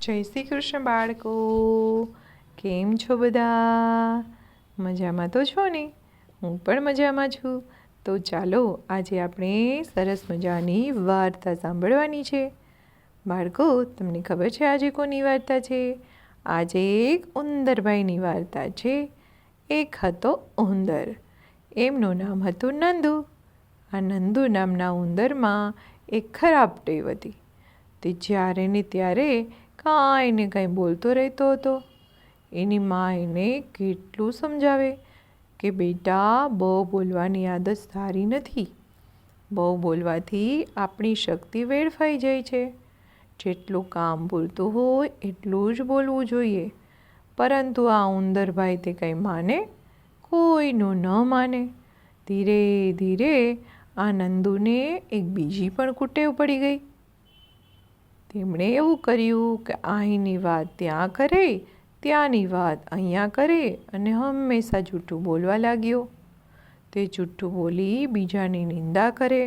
જય શ્રી કૃષ્ણ બાળકો, કેમ છો બધા? મજામાં તો છો ને? હું પણ મજામાં છું. તો ચાલો આજે આપણે સરસ મજાની વાર્તા સાંભળવાની છે. બાળકો, તમને ખબર છે આજે કોની વાર્તા છે? આજે એક ઉંદરભાઈની વાર્તા છે. એક હતો ઉંદર, એમનું નામ હતું નંદુ. આ નંદુ નામના ઉંદરમાં એક ખરાબ ટેવ હતી. તે જ્યારે ને ત્યારે કાંઈ ને કાંઈ બોલતો રહેતો હતો. એની મા એને કેટલું સમજાવે કે બેટા, બહુ બોલવાની આદત સારી નથી. બહુ બોલવાથી આપણી શક્તિ વેડફાઈ જાય છે. જેટલું કામ પૂરતું હોય એટલું જ બોલવું જોઈએ. પરંતુ આ ઉંદરભાઈ તે કંઈ માને, કોઈનું ન માને. ધીરે ધીરે આ નંદુને એક બીજી પણ કુટેવ પડી ગઈ. તેમણે એવું કર્યું કે અહીંની વાત ત્યાં કરે, ત્યાંની વાત અહીંયા કરે અને હંમેશા જૂઠું બોલવા લાગ્યો. તે જૂઠું બોલી બીજાની નિંદા કરે,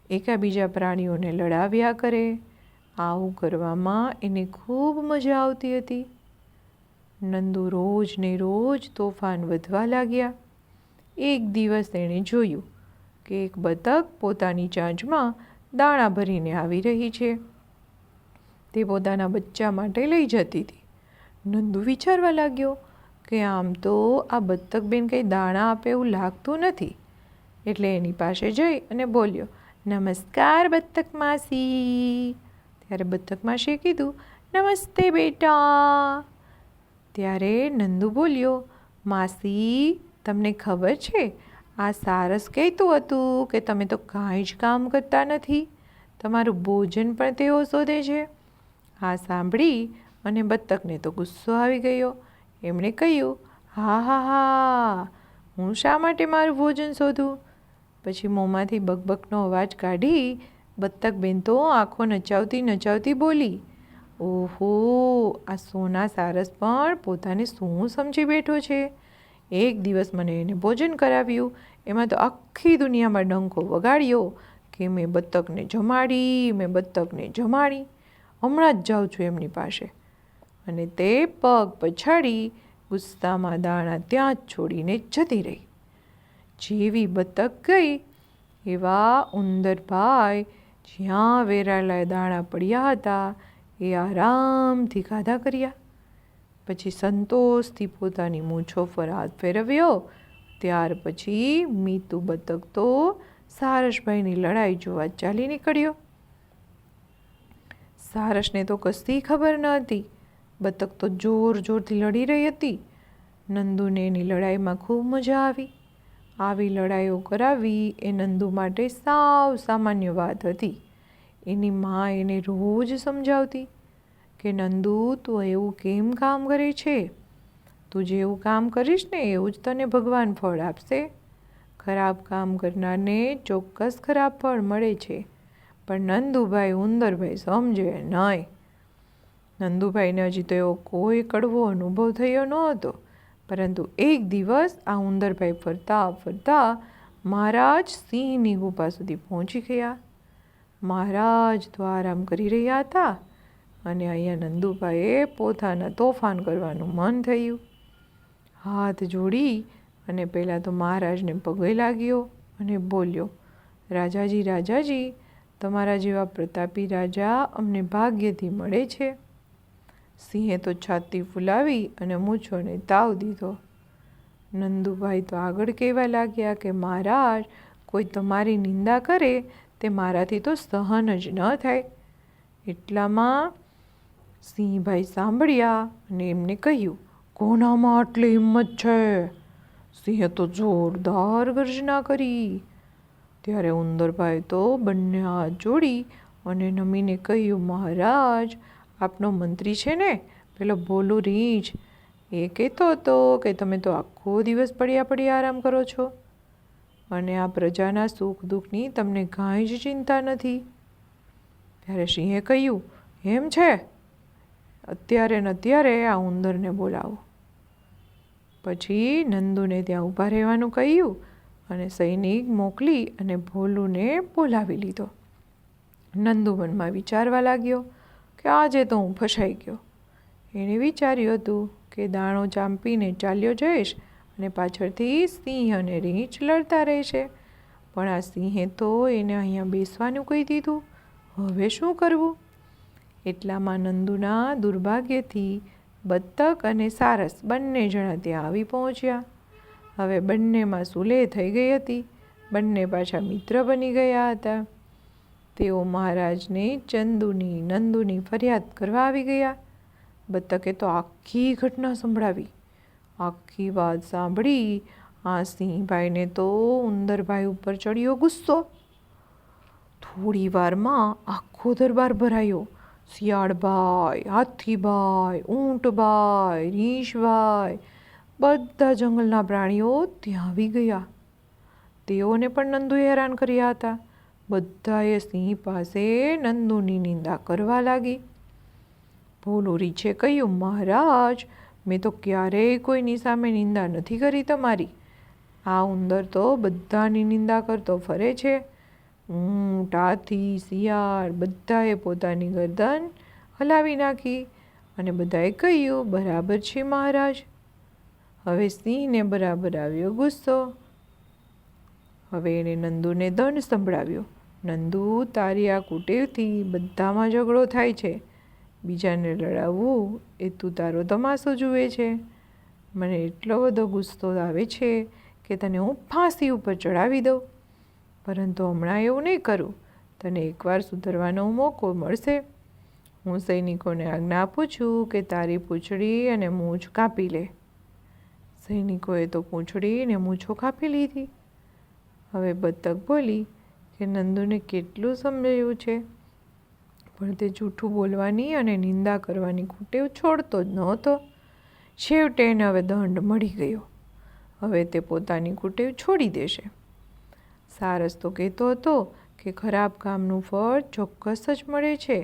એકાબીજા પ્રાણીઓને લડાવ્યા કરે. આવું કરવામાં એને ખૂબ મજા આવતી હતી. નંદુ રોજ ને રોજ તોફાન વધવા લાગ્યા. એક દિવસ તેણે જોયું કે એક બતક પોતાની ચાંચમાં દાણા ભરીને આવી રહી છે. તે પોતાના બચ્ચા માટે લઈ જતી હતી. નંદુ વિચારવા લાગ્યો કે આમ તો આ બતક બેન કંઈ દાણા આપે એવું લાગતું નથી. એટલે એની પાસે જઈ અને બોલ્યો, નમસ્કાર બતક માસી. ત્યારે બતક માસીએ કીધું, નમસ્તે બેટા. ત્યારે નંદુ બોલ્યો, માસી, તમને ખબર છે આ સારસ કહેતું હતું કે તમે તો કાંઈ જ કામ કરતા નથી, તમારું ભોજન પણ તેઓ શોધે છે. આ સાંભળી અને બતકને તો ગુસ્સો આવી ગયો. એમણે કહ્યું, હા હા હા, હું શા માટે મારું ભોજન શોધું? પછી મોંમાંથી બકબકનો અવાજ કાઢી બતક બેન તો આંખો નચાવતી નચાવતી બોલી, ઓહો, આ સોના સારસ પણ પોતાને શું સમજી બેઠો છે. એક દિવસ મને એને ભોજન કરાવ્યું, એમાં તો આખી દુનિયામાં ડંકો વગાડ્યો કે મેં બતકને જમાડી. હમણાં જ જાઉં છું એમની પાસે. અને તે પગ પછાડી ગુસ્સામાં દાણા ત્યાં જ છોડીને જતી રહી. જેવી બતક ગઈ એવા ઉંદરભાઈ જ્યાં વેરાયેલા દાણા પડ્યા હતા એ આરામથી ખાધા કર્યા. પછી સંતોષથી પોતાની મૂછો પર હાથ ફેરવ્યો. ત્યાર પછી મીતુ બતક તો સારસભાઈની લડાઈ જોવા ચાલી નીકળ્યો. સારસને તો કશી ખબર ન હતી. બતક તો જોર જોરથી લડી રહી હતી. નંદુને એની લડાઈમાં ખૂબ મજા આવી. આવી લડાઈઓ કરાવવી એ નંદુ માટે સાવ સામાન્ય વાત હતી. એની મા એને રોજ સમજાવતી કે નંદુ, તું એવું કેમ કામ કરે છે? તું જેવું કામ કરીશ ને એવું જ તને ભગવાન ફળ આપશે. ખરાબ કામ કરનારને ચોક્કસ ખરાબ ફળ મળે છે. પણ નંદુભાઈ ઉંદરભાઈ સમજે નહીં. નંદુભાઈને હજી તો એવો કોઈ કડવો અનુભવ થયો નહોતો. પરંતુ એક દિવસ આ ઉંદરભાઈ ફરતા ફરતા મહારાજ સિંહની ગુફા સુધી પહોંચી ગયા. મહારાજ તો આરામ કરી રહ્યા હતા અને અહીંયા નંદુભાઈએ પોતાના તોફાન કરવાનું મન થયું. હાથ જોડી અને પહેલાં તો મહારાજને પગે લાગ્યો અને બોલ્યો, રાજાજી રાજાજી, તમારા જેવા પ્રતાપી રાજા અમને ભાગ્યથી મળે છે. સિંહે તો છાતી ફૂલાવી અને મૂછોને તાવ દીધો. નંદુભાઈ તો આગળ કહેવા લાગ્યા કે મહારાજ, કોઈ તમારી નિંદા કરે તે મારાથી તો સહન જ ન થાય. એટલામાં સિંહભાઈ સાંભળ્યા અને એમને કહ્યું, કોનામાં આટલી હિંમત છે? સિંહે તો જોરદાર ગર્જના કરી. ત્યારે ઉંદરભાઈ તો બંને હાથ જોડી અને નમીને કહ્યું, મહારાજ, આપનો મંત્રી છે ને, પેલો ભોલું રીંછ, એ કહેતો હતો કે તમે તો આખો દિવસ પડ્યા પડ્યા આરામ કરો છો અને આ પ્રજાના સુખ દુઃખની તમને કાંઈ જ ચિંતા નથી. ત્યારે સિંહે કહ્યું, એમ છે, અત્યારે ને અત્યારે આ ઉંદરને બોલાવો. પછી નંદુને ત્યાં ઊભા રહેવાનું કહ્યું અને સૈનિક મોકલી અને ભોલુને બોલાવી લીધો. નંદુ મનમાં વિચારવા લાગ્યો કે આજે તો હું ફસાઈ ગયો. એણે વિચાર્યું હતું કે દાણો ચાંપીને ચાલ્યો જઈશ અને પાછળથી સિંહ અને રીંછ લડતા રહેશે, પણ આ સિંહે તો એને અહીંયા બેસવાનું કહી દીધું. હવે શું કરવું? એટલામાં નંદુના દુર્ભાગ્યથી બત્તક અને સારસ બંને જણા ત્યાં આવી પહોંચ્યા. હવે બંનેમાં સુલેહ થઈ ગઈ હતી. બંને પાછા મિત્ર બની ગયા હતા. તેઓ મહારાજને નંદુની ફરિયાદ કરવા આવી ગયા. બત્તકે તો આખી ઘટના સંભળાવી. આખી વાત સાંભળી આ સિંહભાઈને તો ઉંદરભાઈ ઉપર ચડ્યો ગુસ્સો. થોડી વારમાં આખો દરબાર ભરાયો. શિયાળભાઈ, હાથીભાઈ, ઊંટભાઈ, રીંછભાઈ, બધા જંગલના પ્રાણીઓ ત્યાં આવી ગયા. તેઓને પણ નંદુએ હેરાન કર્યા હતા. બધાએ સિંહ પાસે નંદુની નિંદા કરવા લાગી. ભોલું રીંછે કહ્યું, મહારાજ, મેં તો ક્યારેય કોઈની સામે નિંદા નથી કરી તમારી. આ ઉંદર તો બધાની નિંદા કરતો ફરે છે. ઊંટ, હાથી, શિયાળ બધાએ પોતાની ગરદન હલાવી નાખી અને બધાએ કહ્યું, બરાબર છે મહારાજ. હવે સિંહને બરાબર આવ્યો ગુસ્સો. હવે એણે નંદુને દંડ સંભળાવ્યો. નંદુ, તારી આ કુટેવથી બધામાં ઝઘડો થાય છે. બીજાને લડાવવું એ તું તારો તમાશો જુએ છે. મને એટલો બધો ગુસ્સો આવે છે કે તને હું ફાંસી ઉપર ચડાવી દઉં. પરંતુ હમણાં એવું નહીં કરું. તને એકવાર સુધરવાનો મોકો મળશે. હું સૈનિકોને આજ્ઞા આપું છું કે તારી પૂંછડી અને મૂછ કાપી લે. સૈનિકોએ તો પૂંછડી અને મૂછો કાપી લીધી. હવે બત્તક બોલી કે નંદુને કેટલું સમજાયું છે, પણ તે જૂઠું બોલવાની અને નિંદા કરવાની કુટેવ છોડતો જ નહોતો. છેવટે એને હવે દંડ મળી ગયો. હવે તે પોતાની કુટેવ છોડી દેશે. સારસ તો કહેતો હતો કે ખરાબ કામનું ફળ ચોક્કસ જ મળે છે.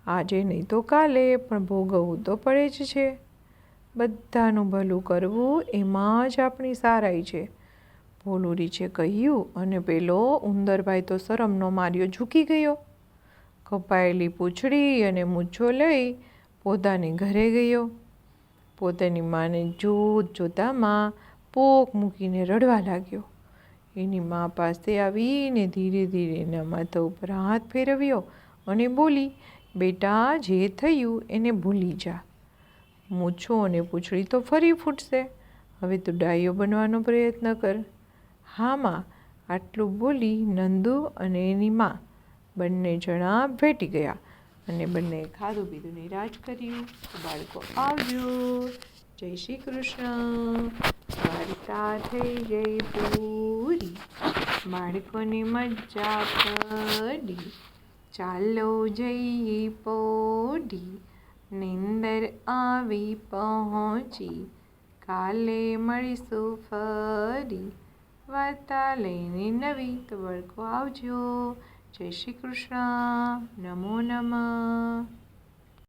આજે નહીં તો કાલે પણ ભોગવવું તો પડે જ છે. બધાનું ભલું કરવું એમાં જ આપણી સારાઈ છે. ભોલું રીંછે કહ્યું અને પેલો ઉંદરભાઈ તો શરમનો માર્યો ઝૂકી ગયો. કપાયેલી પૂંછડી અને મૂછો લઈ પોતાને ઘરે ગયો. પોતાની માને જોતામાં પોક મૂકીને રડવા લાગ્યો. એની મા પાસે આવીને ધીરે ધીરે એના માથા ઉપર હાથ ફેરવ્યો અને બોલી, બેટા, જે થયું એને ભૂલી જા. મૂછો અને પૂંછડી તો ફરી ફૂટશે. હવે તું ડાયો બનવાનો પ્રયત્ન કર. હા માં. આટલું બોલી નંદુ અને એની મા બંને જણા ભેટી ગયા અને બંને ખાધું પીધું ને રાજ કર્યું. બાળકો આવજો. જય શ્રી કૃષ્ણ. વાર્તા થઈ ગઈ પૂરી. બાળકોને મજા પડી. ચાલો જઈએ પોઢી. નીંદર આવી પહોંચી. કાલે મળીશું ફરી. વાર્તા લઈને નવી. તો બાળકો આવજો. જય શ્રી કૃષ્ણ. નમો નમઃ.